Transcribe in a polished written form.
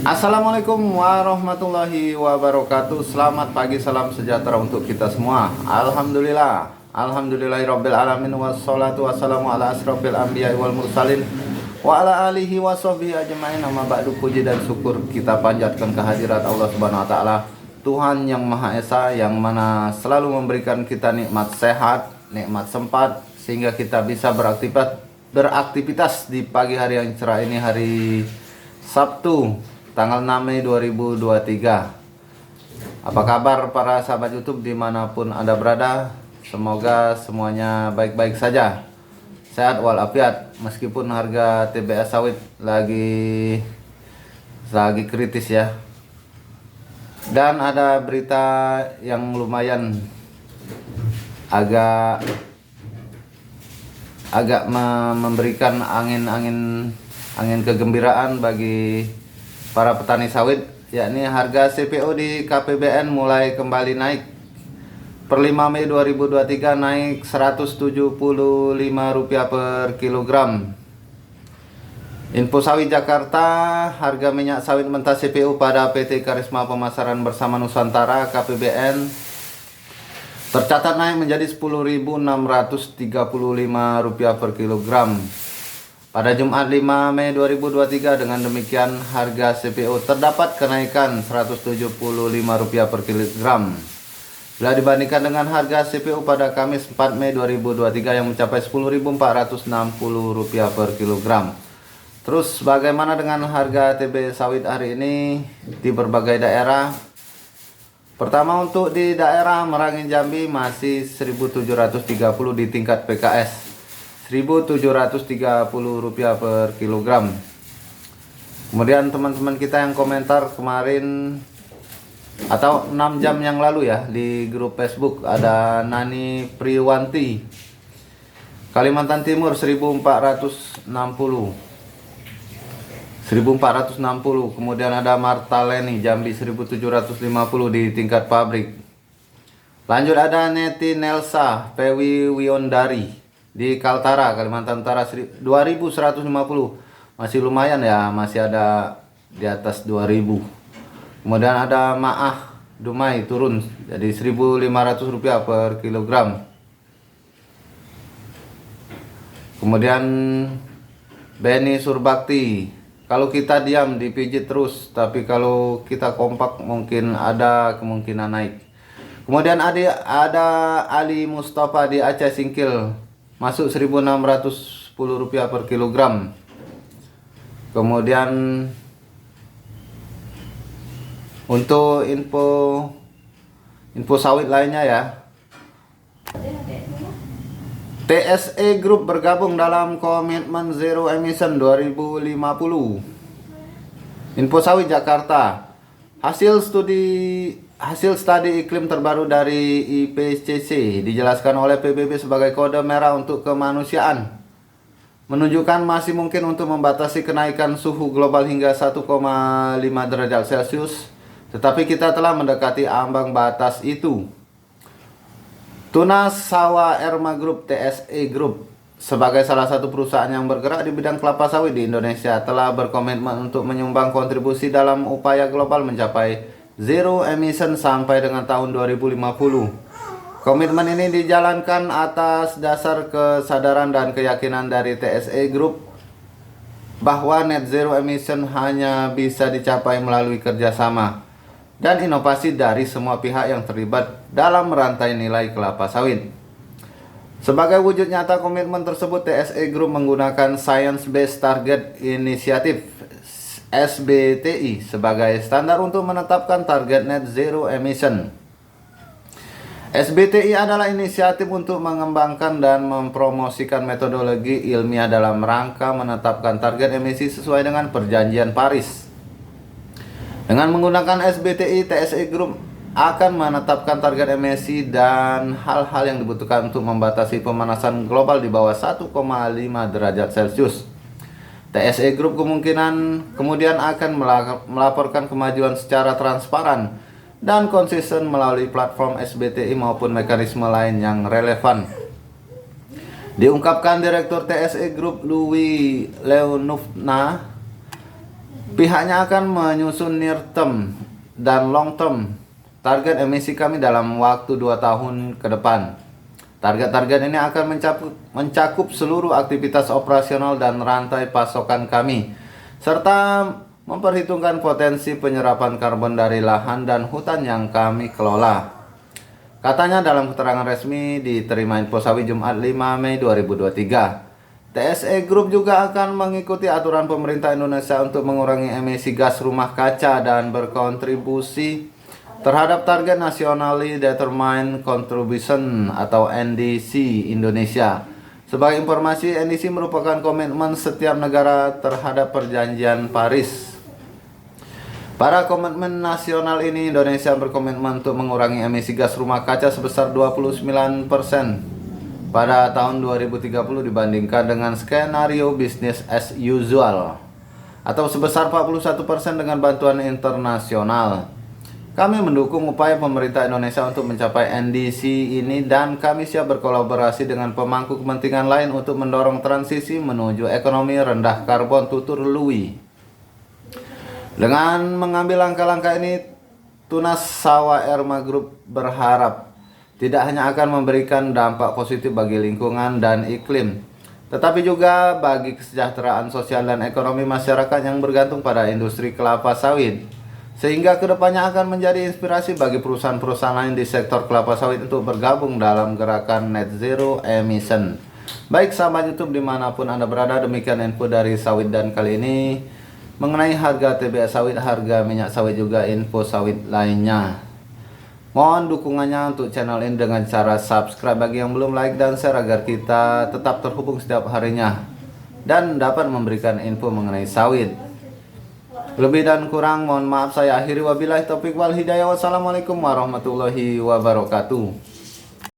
Assalamualaikum warahmatullahi wabarakatuh. Selamat pagi, salam sejahtera untuk kita semua. Alhamdulillahirabbil alamin, wassalatu wassalamu ala asrofil anbiya'i wal mursalin wa ala alihi wa sahbihi ajmain. Amma ba'du, puji dan syukur kita panjatkan kehadirat Allah Subhanahu wa taala, Tuhan yang Maha Esa, yang mana selalu memberikan kita nikmat sehat, nikmat sempat, sehingga kita bisa beraktivitas di pagi hari yang cerah ini, hari Sabtu tanggal 6 Mei 2023. Apa kabar para sahabat YouTube dimanapun Anda berada? Semoga semuanya baik-baik saja, sehat walafiat, meskipun harga TBS sawit lagi kritis ya. Dan ada berita yang lumayan agak memberikan angin kegembiraan bagi para petani sawit, yakni harga CPO di KPBN mulai kembali naik. Per 5 Mei 2023 naik Rp175 per kilogram. Info Sawit Jakarta, harga minyak sawit mentah CPO pada PT Karisma Pemasaran Bersama Nusantara KPBN tercatat naik menjadi Rp10.635 per kilogram pada Jumat 5 Mei 2023. Dengan demikian harga CPO terdapat kenaikan Rp175 per kilogram bila dibandingkan dengan harga CPO pada Kamis 4 Mei 2023 yang mencapai Rp10.460 per kilogram. Terus bagaimana dengan harga TB sawit hari ini di berbagai daerah? Pertama, untuk di daerah Merangin Jambi masih Rp1.730 di tingkat PKS, Rp1.730 per kilogram. Kemudian teman-teman kita yang komentar kemarin atau 6 jam yang lalu ya di grup Facebook, ada Nani Priwanti Kalimantan Timur Rp1.460. Kemudian ada Marta Leni Jambi Rp1.750 di tingkat pabrik. Lanjut ada Neti Nelsa Pewi Wiondari di Kaltara Kalimantan Utara Rp2.150. Masih lumayan ya, masih ada di atas 2.000. Kemudian ada Maah Dumai turun jadi Rp1.500 per kilogram. Kemudian Beni Surbakti, kalau kita diam dipijit terus, tapi kalau kita kompak mungkin ada kemungkinan naik. Kemudian ada Ali Mustafa di Aceh Singkil masuk Rp1.610 per kilogram. Kemudian untuk info sawit lainnya ya, TSE Group bergabung dalam komitmen Zero Emission 2050. Info Sawit Jakarta, hasil studi iklim terbaru dari IPCC dijelaskan oleh PBB sebagai kode merah untuk kemanusiaan, menunjukkan masih mungkin untuk membatasi kenaikan suhu global hingga 1,5 derajat Celcius, tetapi kita telah mendekati ambang batas itu. Tunas Sawah Erma Group TSE Group sebagai salah satu perusahaan yang bergerak di bidang kelapa sawit di Indonesia telah berkomitmen untuk menyumbang kontribusi dalam upaya global mencapai zero emission sampai dengan tahun 2050. Komitmen ini dijalankan atas dasar kesadaran dan keyakinan dari TSE Group bahwa net zero emission hanya bisa dicapai melalui kerjasama dan inovasi dari semua pihak yang terlibat dalam rantai nilai kelapa sawit. Sebagai wujud nyata komitmen tersebut, TSE Group menggunakan Science Based Target Initiative SBTI sebagai standar untuk menetapkan target net zero emission. SBTI adalah inisiatif untuk mengembangkan dan mempromosikan metodologi ilmiah dalam rangka menetapkan target emisi sesuai dengan Perjanjian Paris. Dengan menggunakan SBTI, TSE Group akan menetapkan target emisi dan hal-hal yang dibutuhkan untuk membatasi pemanasan global di bawah 1,5 derajat Celcius. TSE Group kemudian akan melaporkan kemajuan secara transparan dan konsisten melalui platform SBTI maupun mekanisme lain yang relevan. Diungkapkan Direktur TSE Group Louis Leonufna Pihaknya akan menyusun near term dan long term target emisi kami dalam waktu 2 tahun ke depan. Target-target ini akan mencakup seluruh aktivitas operasional dan rantai pasokan kami, serta memperhitungkan potensi penyerapan karbon dari lahan dan hutan yang kami kelola. Katanya dalam keterangan resmi diterima Info Sawit Jumat 5 Mei 2023. TSE Group juga akan mengikuti aturan pemerintah Indonesia untuk mengurangi emisi gas rumah kaca dan berkontribusi terhadap target Nationally Determined Contribution atau NDC Indonesia. Sebagai informasi, NDC merupakan komitmen setiap negara terhadap perjanjian Paris. Pada komitmen nasional ini, Indonesia berkomitmen untuk mengurangi emisi gas rumah kaca sebesar 29% pada tahun 2030 dibandingkan dengan skenario business as usual, atau sebesar 41% dengan bantuan internasional. Kami mendukung upaya pemerintah Indonesia untuk mencapai NDC ini dan kami siap berkolaborasi dengan pemangku kepentingan lain untuk mendorong transisi menuju ekonomi rendah karbon, tutur Lui. Dengan mengambil langkah-langkah ini, Tunas Sawah Erma Group berharap tidak hanya akan memberikan dampak positif bagi lingkungan dan iklim, tetapi juga bagi kesejahteraan sosial dan ekonomi masyarakat yang bergantung pada industri kelapa sawit, sehingga kedepannya akan menjadi inspirasi bagi perusahaan-perusahaan lain di sektor kelapa sawit untuk bergabung dalam gerakan net zero emission. Baik sahabat YouTube dimanapun Anda berada, demikian info dari sawit dan kali ini mengenai harga TBS sawit, harga minyak sawit, juga info sawit lainnya. Mohon dukungannya untuk channel ini dengan cara subscribe bagi yang belum, like dan share agar kita tetap terhubung setiap harinya dan dapat memberikan info mengenai sawit. Lebih dan kurang mohon maaf, saya akhiri, wabillahi taufiq wal hidayah. Wassalamualaikum warahmatullahi wabarakatuh.